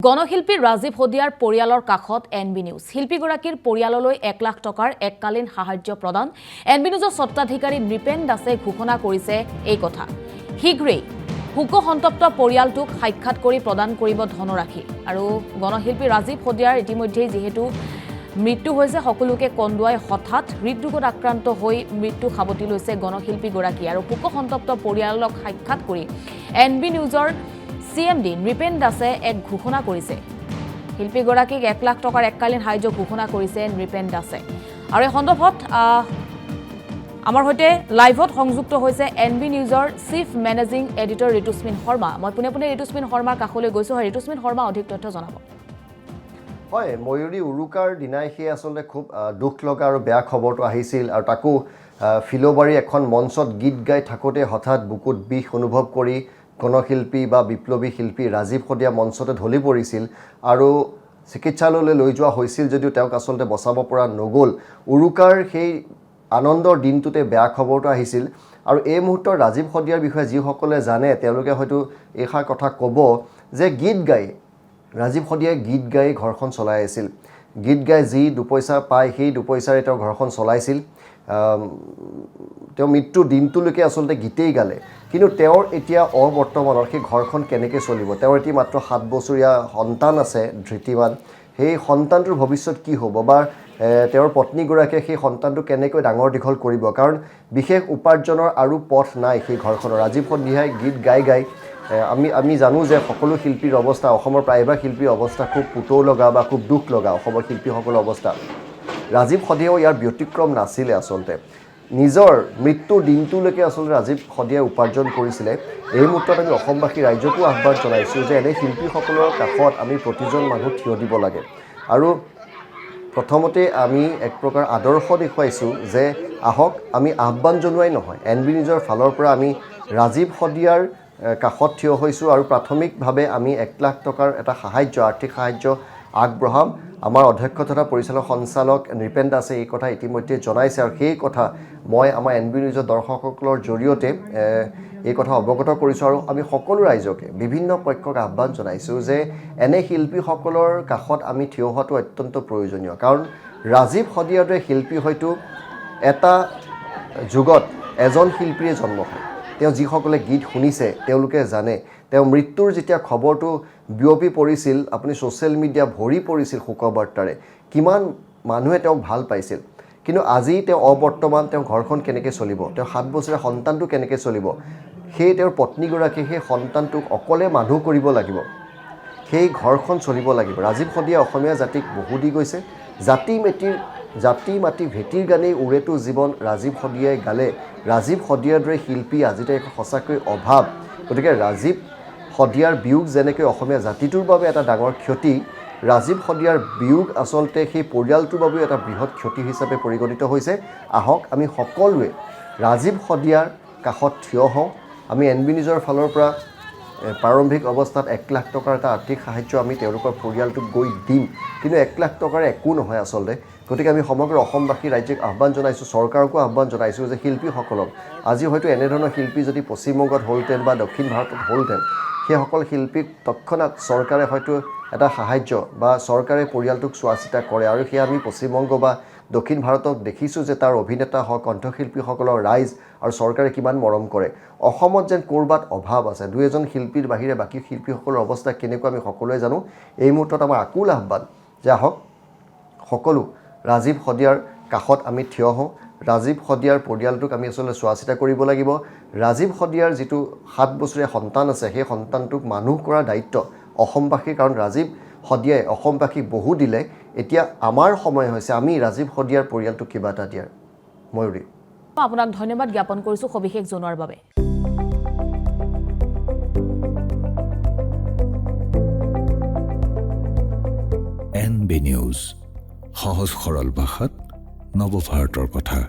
গণশিল্পী ৰাজীৱ হদিয়াৰ পৰিয়ালৰ কাষত এনবি নিউজ শিল্পীগৰাকীৰ পৰিয়াললৈ 1 লাখ টকাৰ এককালীন সাহায্য প্ৰদান এনবি নিউজৰ স্বত্বাধিকাৰী নৃপেন দাসে ঘোষণা কৰিছে এই কথা শীঘ্ৰেই শোকসন্তপ্ত পৰিয়ালটোক সাক্ষাৎ কৰি প্ৰদান কৰিব ধনৰাশি আৰু গণশিল্পী ৰাজীৱ হদিয়াৰ ইতিমধ্যে যেহেতু মৃত্যু হৈছে সকলোকে কন্দুৱাই হঠাৎ হৃদৰোগত আক্ৰান্ত হৈ মৃত্যু সাবটি লৈছে গণশিল্পীগৰাকী আৰু শোকসন্তপ্ত পৰিয়ালক সাক্ষাৎ কৰি এনবি নিউজৰ CMD নৃপেন দাসে এক ঘোষণা কৰিছে শিল্পীগৰাকীক 1 লাখ টকাৰ এককালীন সাহায্য ঘোষণা কৰিছে নৃপেন দাসে আৰু এই সন্দৰ্ভত আমাৰ হৈতে লাইভত সংযুক্ত হৈছে এনবি নিউজৰ chief managing editor Ritusmin Sharma মই পুনে ঋতুস্মিন শৰ্মাৰ কাষলৈ গৈছো ঋতুস্মিন শৰ্মা অধিক তথ্য জনাব হয় ময়ূৰী উৰুকাৰ দিনাই সি আসলে খুব দুখ লগা আৰু বেয়া খবৰটো আহিছিল আৰু তাকো ফিলোবাৰী এখন মঞ্চত গীত গাই থাকোতে হঠাৎ বুকুত বিষ অনুভৱ কৰি গণশিল্পী বা বিপ্লৱী শিল্পী ৰাজীৱ হদিয়া মঞ্চতে ঢলি পৰিছিল আৰু চিকিৎসালয়লৈ লৈ যোৱা হৈছিল যদিও তেওঁক আসলতে বচাব পৰা নগ'ল উৰুকাৰ সেই আনন্দৰ দিনটোতে বেয়া খবৰটো আহিছিল আৰু এই মুহূৰ্তৰ ৰাজীৱ হদিয়াৰ বিষয়ে যিসকলে জানে তেওঁলোকে হয়তো এইষাৰ কথা ক'ব যে গীত গাই ৰাজীৱ হদিয়াই গীত গাই ঘৰখন চলাই আছিল গীত গাই যি দুপইচা পায় সেই দুপইচাৰে তেওঁ ঘৰখন চলাইছিল তেওঁ মৃত্যু দিনটোলৈকে আসলতে গীতেই গালে কিন্তু তেওঁৰ এতিয়া অবৰ্তমানৰ সেই ঘৰখন কেনেকৈ চলিব তেওঁৰ এতিয়া মাত্ৰ 7 বছৰীয়া সন্তান আছে ধৃতিমান সেই সন্তানটোৰ ভৱিষ্যত কি হ'ব বা তেওঁৰ পত্নীগৰাকীয়ে সেই সন্তানটো কেনেকৈ ডাঙৰ দীঘল কৰিব কাৰণ বিশেষ উপাৰ্জনৰ আৰু পথ নাই সেই ঘৰখনৰ ৰাজীৱ হদিয়াই গীত গাই আমি জানো যে সকলো শিল্পীৰ অৱস্থা অসমৰ প্ৰায়ভাগ শিল্পীৰ অৱস্থা খুব পুতৌ লগা বা খুব দুখ লগা অসমৰ শিল্পীসকলৰ অৱস্থা ৰাজীৱ হদিয়াও ইয়াৰ ব্যতিক্ৰম নাছিলে আসলতে নিজৰ মৃত্যুৰ দিনটোলৈকে আসলতে ৰাজীৱ হদিয়াই উপাৰ্জন কৰিছিলে এই মুহূৰ্তত আমি অসমবাসী ৰাইজকো আহ্বান জনাইছোঁ যে এনে শিল্পীসকলৰ কাষত আমি প্ৰতিজন মানুহ থিয় দিব লাগে আৰু প্ৰথমতে আমি এক প্ৰকাৰ আদৰ্শ দেখুৱাইছোঁ যে আহক আমি আহ্বান জনোৱাই নহয় এনবি নিউজৰ ফালৰ পৰা আমি ৰাজীৱ হদিয়াৰ কাষত থিয় হৈছোঁ আৰু প্ৰাথমিকভাৱে আমি 1 লাখ টকাৰ এটা সাহায্য আৰ্থিক সাহায্য আগবঢ়াম আমাৰ অধ্যক্ষ তথা পৰিচালক সঞ্চালক নৃপেন দাসে এই কথা ইতিমধ্যে জনাইছে আৰু সেই কথা মই আমাৰ এনবি নিউজৰ দৰ্শকসকলৰ জৰিয়তে এই কথা অৱগত কৰিছোঁ আৰু আমি সকলো ৰাইজকে বিভিন্ন পক্ষক আহ্বান জনাইছোঁ যে এনে শিল্পীসকলৰ কাষত আমি থিয় হোৱাটো অত্যন্ত প্ৰয়োজনীয় কাৰণ ৰাজীৱ হদিয়াৰ দৰে শিল্পী হয়তো এটা যুগত এজন শিল্পীয়ে জন্ম হয় তেওঁ যিসকলে গীত শুনিছে তেওঁলোকে জানে তেওঁ মৃত্যুৰ যেতিয়া খবৰটো বিয়পি পৰিছিল আপুনি ছ'চিয়েল মিডিয়া ভৰি পৰিছিল শোকবাৰ্তাৰে কিমান মানুহে তেওঁক ভাল পাইছিল কিন্তু আজি তেওঁ অবৰ্তমান তেওঁ ঘৰখন কেনেকৈ চলিব তেওঁ 7 বছৰীয়া সন্তানটো কেনেকৈ চলিব সেই তেওঁৰ পত্নীগৰাকী সেই সন্তানটোক অকলে মানুহ কৰিব লাগিব সেই ঘৰখন চলিব লাগিব ৰাজীৱ হদিয়া অসমীয়া জাতিক বহু দি গৈছে জাতি মাটি ভেটিৰ গানেই উৰেটো জীৱন ৰাজীৱ হদিয়াই গালে ৰাজীৱ হদিয়াৰ দৰে শিল্পী আজিতে সঁচাকৈ অভাৱ গতিকে ৰাজীৱ হদিয়াৰ বিয়োগ যেনেকৈ অসমীয়া জাতিটোৰ বাবে এটা ডাঙৰ ক্ষতি ৰাজীৱ হদিয়াৰ বিয়োগ আসলতে সেই পৰিয়ালটোৰ বাবেও এটা বৃহৎ ক্ষতি হিচাপে পৰিগণিত হৈছে আহক আমি সকলোৱে ৰাজীৱ হদিয়াৰ কাষত থিয় হওঁ আমি এনবি নিউজৰ ফালৰ পৰা প্ৰাৰম্ভিক অৱস্থাত 1 লাখ টকাৰ এটা আৰ্থিক সাহায্য আমি তেওঁলোকৰ পৰিয়ালটোক গৈ দিম কিন্তু 1 লাখ টকাৰ একো নহয় আসলতে গতিকে আমি সমগ্ৰ অসমবাসী ৰাজ্যক আহ্বান জনাইছোঁ চৰকাৰকো আহ্বান জনাইছোঁ যে শিল্পীসকলক আজি হয়তো এনেধৰণৰ শিল্পী যদি পশ্চিমবংগত হ'লহেঁতেন বা দক্ষিণ ভাৰতত হ'লহেঁতেন সেইসকল শিল্পীক তৎক্ষণাৎ চৰকাৰে হয়তো এটা সাহায্য বা চৰকাৰে পৰিয়ালটোক চোৱা চিতা কৰে আৰু সেয়া আমি পশ্চিমবংগ বা দক্ষিণ ভাৰতক দেখিছোঁ যে তাৰ অভিনেতা হওক কণ্ঠশিল্পীসকলৰ ৰাইজ আৰু চৰকাৰে কিমান মৰম কৰে অসমত যেন ক'ৰবাত অভাৱ আছে 2-এজন শিল্পীৰ বাহিৰে বাকী শিল্পীসকলৰ অৱস্থা কেনেকুৱা আমি সকলোৱে জানো এই মুহূৰ্তত আমাৰ আকুল আহ্বান যে আহক সকলো ৰাজীৱ হদিয়াৰ কাষত আমি থিয় হওঁ ৰাজীৱ হদিয়াৰ পৰিয়ালটোক আমি আসলে চোৱা চিতা কৰিব লাগিব ৰাজীৱ হদিয়াৰ যিটো 7 বছৰীয়া সন্তান আছে সেই সন্তানটোক মানুহ কৰাৰ দায়িত্ব অসমবাসীৰ কাৰণ ৰাজীৱ হদিয়াই অসমবাসীক বহু দিলে এতিয়া আমাৰ সময় হৈছে আমি ৰাজীৱ হদিয়াৰ পৰিয়ালটোক কিবা এটা দিয়াৰ ময়ূৰী আপোনাক ধন্যবাদ জ্ঞাপন কৰিছোঁ সবিশেষ জনোৱাৰ বাবে এনবি নিউজ সহজ সৰল ভাষাত নৱভাৰতৰ কথা